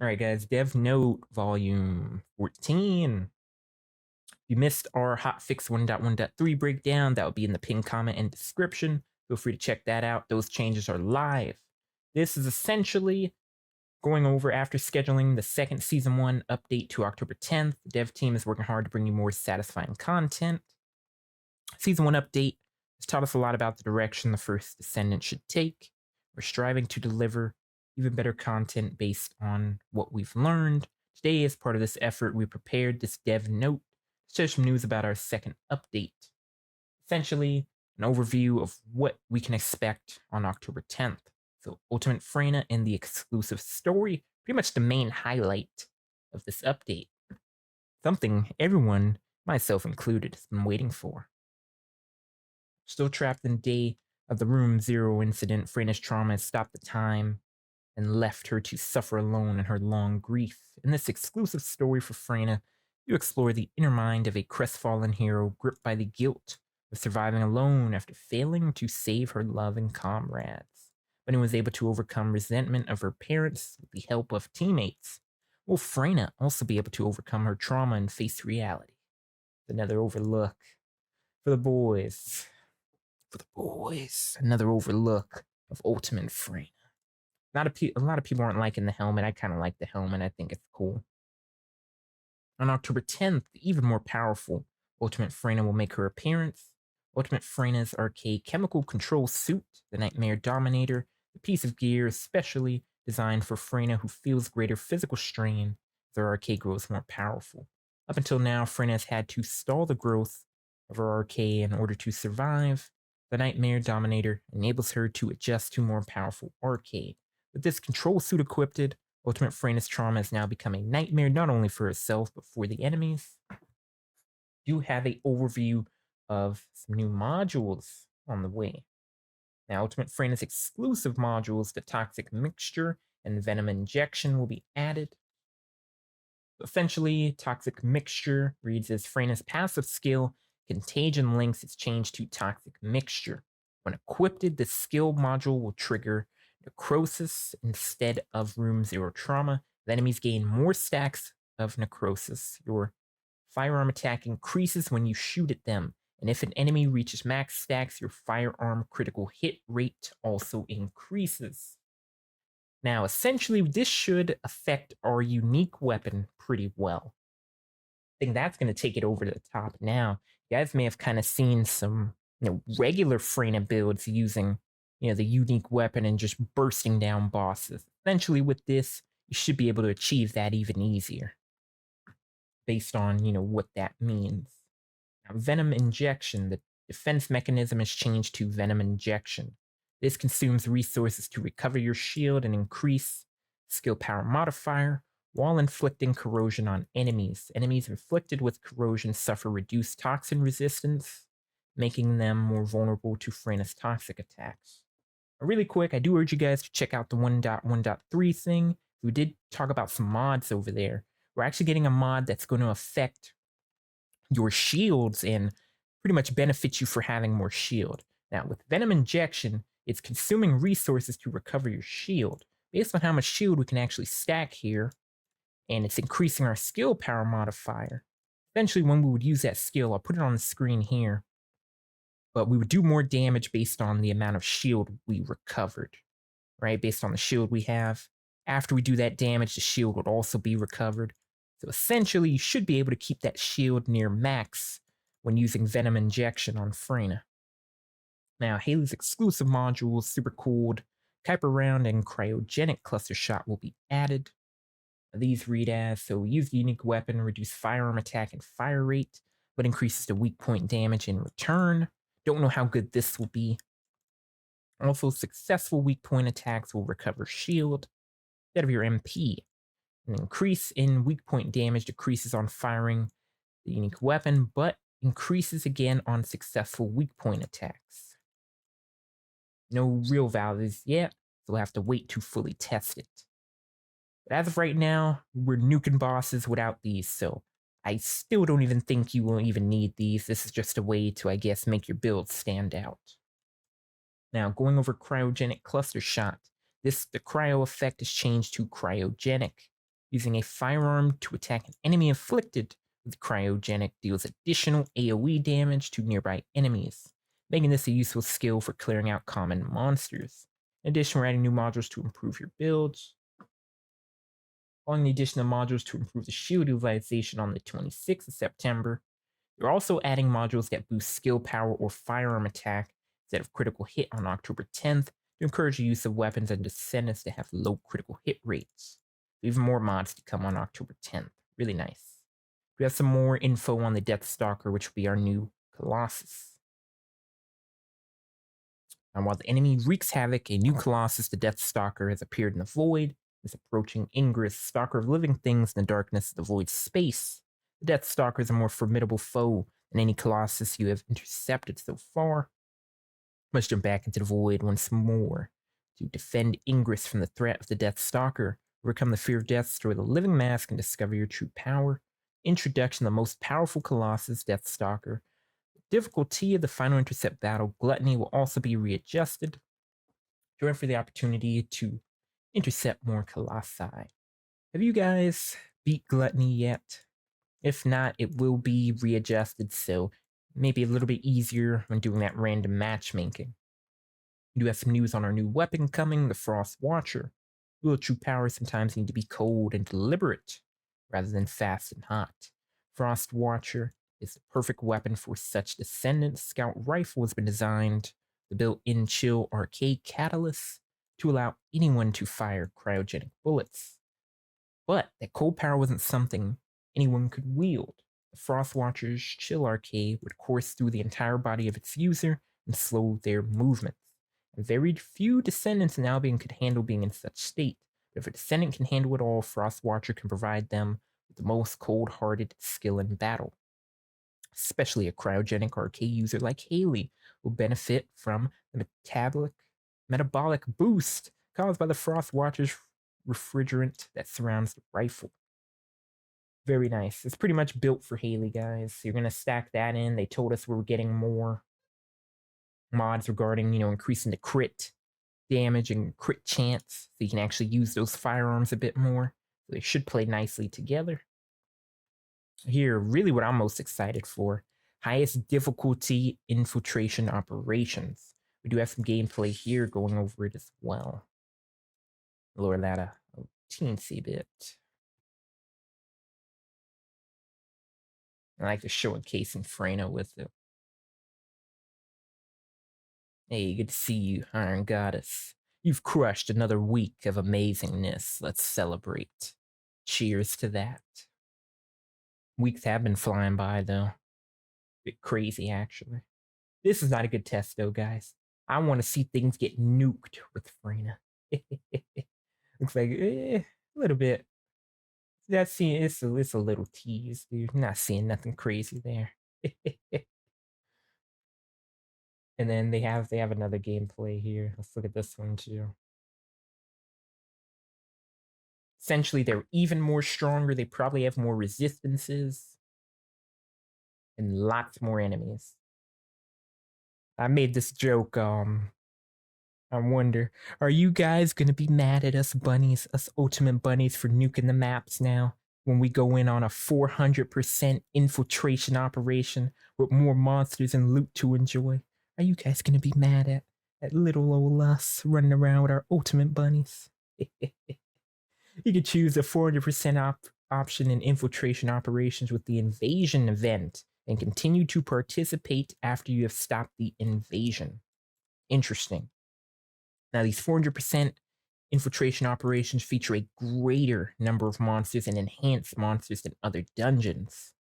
All right, guys, Dev Note Volume 14. If you missed our Hotfix 1.1.3 breakdown, that will be in the pinned comment and description. Feel free to check that out. Those changes are live. This is essentially going over after scheduling the second Season 1 update to October 10th. The dev team is working hard to bring you more satisfying content. Season 1 update has taught us a lot about the direction the first Descendant should take. We're striving to deliver even better content based on what we've learned. Today, as part of this effort, we prepared this dev note to share some news about our second update. Essentially, an overview of what we can expect on October 10th. So, Ultimate Freyna and the exclusive story, pretty much the main highlight of this update. Something everyone, myself included, has been waiting for. Still trapped in day of the Room Zero incident, Freyna's trauma has stopped the time and left her to suffer alone in her long grief. In this exclusive story for Freyna, you explore the inner mind of a crestfallen hero gripped by the guilt of surviving alone after failing to save her loving comrades. But he was able to overcome resentment of her parents with the help of teammates. Will Freyna also be able to overcome her trauma and face reality? Another overlook for the boys. Another overlook of Ultimate Freyna. A lot of people aren't liking the helmet. I kind of like the helmet. I think it's cool. On October 10th, the even more powerful Ultimate Freyna will make her appearance. Ultimate Freyna's arcade chemical control suit, the Nightmare Dominator, a piece of gear especially designed for Freyna who feels greater physical strain as her arcade grows more powerful. Up until now, Freyna has had to stall the growth of her arcade in order to survive. The Nightmare Dominator enables her to adjust to more powerful arcade. With this control suit equipped, Ultimate Freyna's trauma has now become a nightmare not only for herself, but for the enemies. You have an overview of some new modules on the way. Now, Ultimate Freyna's exclusive modules, the Toxic Mixture and Venom Injection, will be added. Essentially, Toxic Mixture reads as Freyna's passive skill, Contagion Links, is changed to Toxic Mixture. When equipped, the skill module will trigger Necrosis instead of Room Zero trauma. The enemies gain more stacks of Necrosis. Your firearm attack increases when you shoot at them, and if an enemy reaches max stacks, your firearm critical hit rate also increases. Now, essentially, this should affect our unique weapon pretty well. I think that's going to take it over to the top now. You guys may have kind of seen some regular Freyna builds using the unique weapon and just bursting down bosses. Essentially, with this, you should be able to achieve that even easier based on, what that means. Now, Venom Injection, the defense mechanism is changed to Venom Injection. This consumes resources to recover your shield and increase skill power modifier while inflicting corrosion on enemies. Enemies inflicted with corrosion suffer reduced toxin resistance, making them more vulnerable to Freyna's toxic attacks. Really quick, I do urge you guys to check out the 1.1.3 thing. We did talk about some mods over there. We're actually getting a mod that's going to affect your shields and pretty much benefit you for having more shield. Now, with Venom Injection, it's consuming resources to recover your shield. Based on how much shield we can actually stack here, and it's increasing our skill power modifier. Eventually, when we would use that skill, I'll put it on the screen here, but we would do more damage based on the amount of shield we recovered, right? Based on the shield we have. After we do that damage, the shield would also be recovered. So essentially, you should be able to keep that shield near max when using Venom Injection on Freyna. Now, Haley's exclusive modules, Super Cooled, Kuiper Round, and Cryogenic Cluster Shot will be added. These read as, so use the unique weapon, reduce firearm attack and fire rate, but increases the weak point damage in return. Don't know how good this will be. Also, successful weak point attacks will recover shield instead of your MP. An increase in weak point damage decreases on firing the unique weapon, but increases again on successful weak point attacks. No real values yet, so we'll have to wait to fully test it. But as of right now, we're nuking bosses without these, so I still don't even think you will even need these. This is just a way to, I guess, make your build stand out. Now, going over Cryogenic Cluster Shot. The cryo effect is changed to Cryogenic. Using a firearm to attack an enemy inflicted with cryogenic deals additional AoE damage to nearby enemies, making this a useful skill for clearing out common monsters. In addition, we're adding new modules to improve your builds. Following the addition of modules to improve the shield utilization on the 26th of September, you're also adding modules that boost skill power or firearm attack instead of critical hit on October 10th to encourage the use of weapons and Descendants that have low critical hit rates. Even more mods to come on October 10th. Really nice. We have some more info on the Deathstalker, which will be our new Colossus. And while the enemy wreaks havoc, a new Colossus, the Deathstalker, has appeared in the Void, is approaching Ingress, Stalker of living things in the darkness of the Void space. The Deathstalker is a more formidable foe than any Colossus you have intercepted so far. Let's jump back into the Void once more to defend Ingress from the threat of the Deathstalker, overcome the fear of death, destroy the living mask, and discover your true power. Introduction of the most powerful Colossus, Deathstalker. The difficulty of the final intercept battle, Gluttony, will also be readjusted. Join for the opportunity to intercept more Colossi. Have you guys beat Gluttony yet? If not, it will be readjusted, so maybe a little bit easier when doing that random matchmaking. We do have some news on our new weapon coming, the Frost Watcher. Real true power sometimes need to be cold and deliberate, rather than fast and hot. Frost Watcher is the perfect weapon for such Descendant. Scout Rifle has been designed, the built-in chill arcade catalyst, to allow anyone to fire cryogenic bullets. But that cold power wasn't something anyone could wield. The Frost Watcher's chill arcade would course through the entire body of its user and slow their movements. And very few Descendants in Albion could handle being in such state. But if a Descendant can handle it all, Frost Watcher can provide them with the most cold-hearted skill in battle. Especially a cryogenic arcade user like Haley will benefit from the metabolic boost caused by the Frost Watcher's refrigerant that surrounds the rifle. Very nice. It's pretty much built for Haley, guys. So you're going to stack that in. They told us we were getting more mods regarding, increasing the crit damage and crit chance. So you can actually use those firearms a bit more. So they should play nicely together. Here, really what I'm most excited for. Highest difficulty infiltration operations. We do have some gameplay here going over it as well. Lower that a teensy bit. I like to show a case in Frano with it. Hey, good to see you, Iron Goddess. You've crushed another week of amazingness. Let's celebrate. Cheers to that. Weeks have been flying by, though. Bit crazy, actually. This is not a good test, though, guys. I want to see things get nuked with Frana. Looks like a little bit. It's a little tease, dude. Not seeing nothing crazy there. And then they have another gameplay here. Let's look at this one too. Essentially, they're even more stronger. They probably have more resistances and lots more enemies. I made this joke. I wonder, are you guys gonna be mad at us bunnies, us ultimate bunnies, for nuking the maps now? When we go in on a 400% infiltration operation with more monsters and loot to enjoy? Are you guys gonna be mad at little old us running around with our ultimate bunnies? You could choose the 400% option in infiltration operations with the invasion event and continue to participate after you have stopped the invasion. Interesting. Now, these 400% infiltration operations feature a greater number of monsters and enhanced monsters than other dungeons.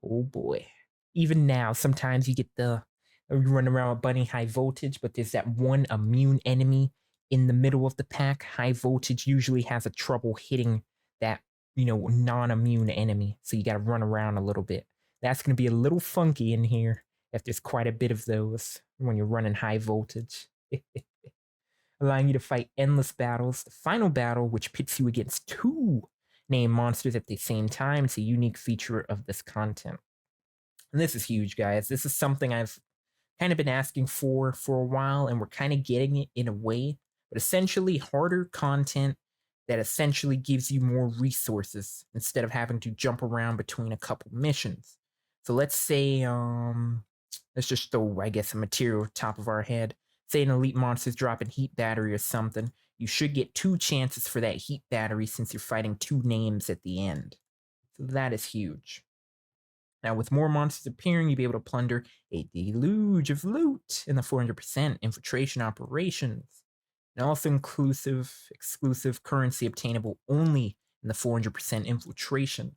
Oh boy. Even now, sometimes you get you run around with Bunny high voltage, but there's that one immune enemy in the middle of the pack. High voltage usually has a trouble hitting that, non-immune enemy. So you got to run around a little bit. That's going to be a little funky in here if there's quite a bit of those when you're running high voltage. Allowing you to fight endless battles. The final battle, which pits you against two named monsters at the same time, is a unique feature of this content. And this is huge, guys. This is something I've kind of been asking for a while, and we're kind of getting it in a way. But essentially, harder content that essentially gives you more resources instead of having to jump around between a couple missions. So let's say, let's just throw, I guess, a material top of our head. Say an elite monster's dropping heat battery or something. You should get 2 chances for that heat battery since you're fighting 2 names at the end. So that is huge. Now, with more monsters appearing, you'll be able to plunder a deluge of loot in the 400% infiltration operations, and also exclusive currency obtainable only in the 400% infiltration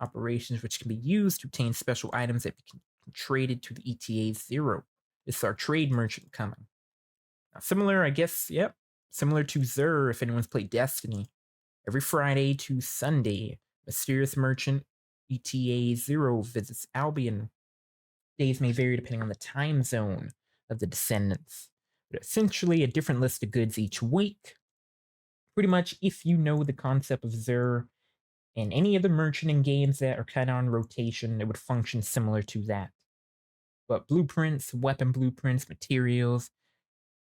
operations, which can be used to obtain special items that can be traded to the ETA 0. This is our trade merchant coming. Now, similar, I guess, yep, similar to Xur if anyone's played Destiny. Every Friday to Sunday, mysterious merchant ETA 0 visits Albion. Days may vary depending on the time zone of the Descendants, but essentially a different list of goods each week. Pretty much, if you know the concept of Xur and any of the merchant in games that are kind of on rotation, it would function similar to that. But blueprints, weapon blueprints, materials,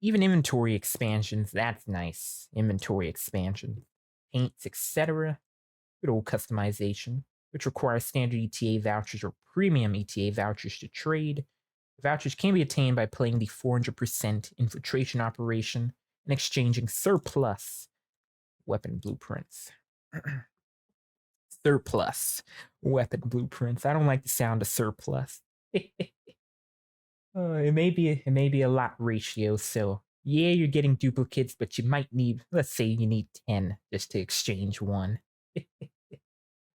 even inventory expansions, that's nice. Inventory expansion. Paints, etc. Good old customization, which requires standard ETA vouchers or premium ETA vouchers to trade. The vouchers can be attained by playing the 400% infiltration operation and exchanging surplus weapon blueprints. Surplus weapon blueprints. I don't like the sound of surplus. It may be a lot ratio, so yeah, you're getting duplicates, but you might need, let's say you need 10 just to exchange one.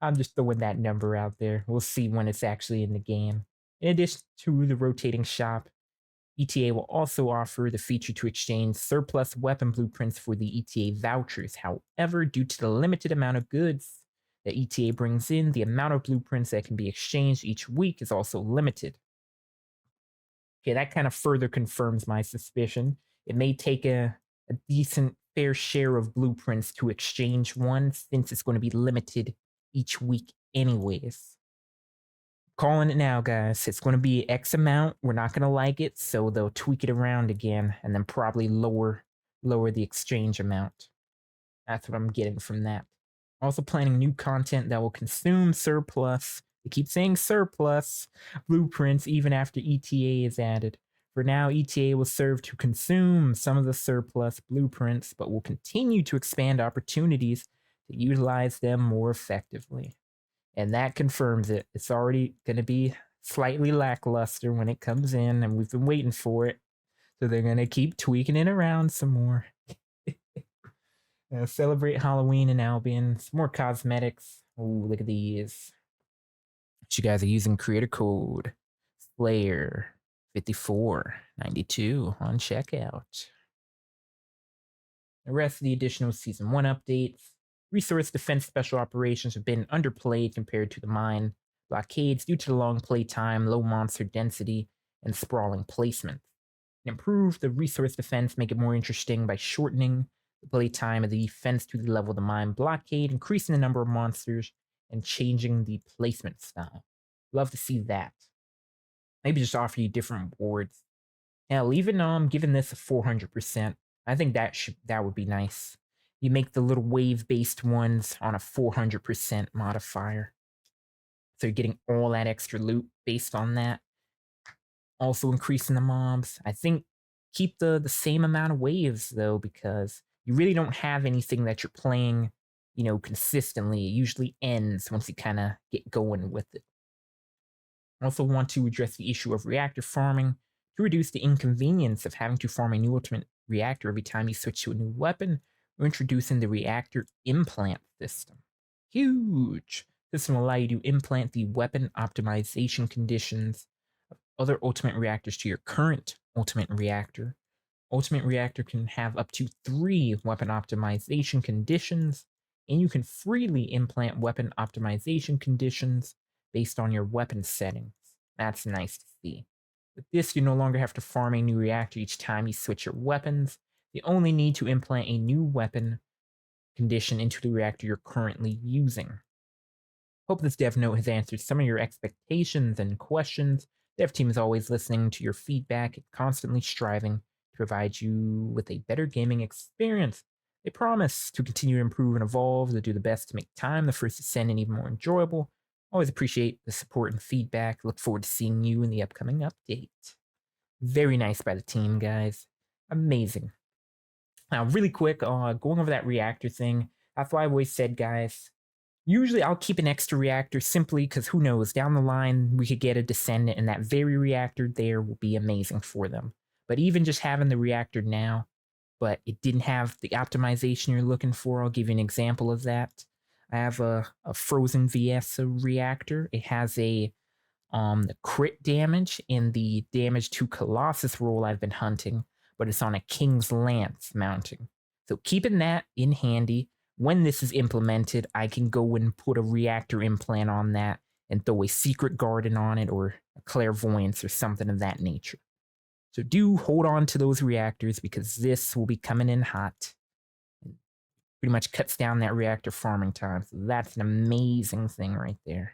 I'm just throwing that number out there. We'll see when it's actually in the game. In addition to the rotating shop, ETA will also offer the feature to exchange surplus weapon blueprints for the ETA vouchers. However, due to the limited amount of goods that ETA brings in, the amount of blueprints that can be exchanged each week is also limited. Okay, that kind of further confirms my suspicion. It may take a decent fair share of blueprints to exchange one since it's going to be limited each week anyways. Calling it now, guys. It's going to be X amount. We're not going to like it, so they'll tweak it around again and then probably lower the exchange amount. That's what I'm getting from that. Also planning new content that will consume surplus. They keep saying surplus blueprints even after ETA is added. For now, ETA will serve to consume some of the surplus blueprints, but will continue to expand opportunities to utilize them more effectively. And that confirms it. It's already going to be slightly lackluster when it comes in, and we've been waiting for it. So they're going to keep tweaking it around some more. Celebrate Halloween in Albion. Some more cosmetics. Ooh, look at these. You guys are using creator code Slayer 5492 on checkout. The rest of the additional Season 1 updates. Resource defense special operations have been underplayed compared to the mine blockades due to the long play time, low monster density, and sprawling placement. And improve the resource defense, make it more interesting by shortening the play time of the defense to the level of the mine blockade, increasing the number of monsters, and changing the placement style. Love to see that. Maybe just offer you different rewards. Hell, even giving this a 400%. I think that would be nice. You make the little wave-based ones on a 400% modifier. So you're getting all that extra loot based on that. Also increasing the mobs. I think keep the same amount of waves, though, because you really don't have anything that you're playing, consistently. It usually ends once you kind of get going with it. Also want to address the issue of reactor farming to reduce the inconvenience of having to farm a new ultimate reactor every time you switch to a new weapon. We're introducing the reactor implant system. Huge! This will allow you to implant the weapon optimization conditions of other ultimate reactors to your current ultimate reactor. Ultimate reactor can have up to 3 weapon optimization conditions, and you can freely implant weapon optimization conditions based on your weapon settings. That's nice to see. With this, you no longer have to farm a new reactor each time you switch your weapons. You only need to implant a new weapon condition into the reactor you're currently using. Hope this dev note has answered some of your expectations and questions. The dev team is always listening to your feedback and constantly striving to provide you with a better gaming experience. They promise to continue to improve and evolve. They'll do the best to make time the first Descendant even more enjoyable. Always appreciate the support and feedback. Look forward to seeing you in the upcoming update. Very nice by the team, guys. Amazing. Now, really quick, going over that reactor thing. That's why I've always said, guys, usually I'll keep an extra reactor simply because who knows, down the line we could get a Descendant and that very reactor there will be amazing for them. But even just having the reactor now, but it didn't have the optimization you're looking for, I'll give you an example of that. I have a Frozen VS reactor. It has the crit damage and the damage to Colossus roll I've been hunting, but it's on a King's Lance mounting. So keeping that in handy, when this is implemented, I can go and put a reactor implant on that and throw a Secret Garden on it or a Clairvoyance or something of that nature. So do hold on to those reactors because this will be coming in hot. Pretty much cuts down that reactor farming time. So that's an amazing thing right there.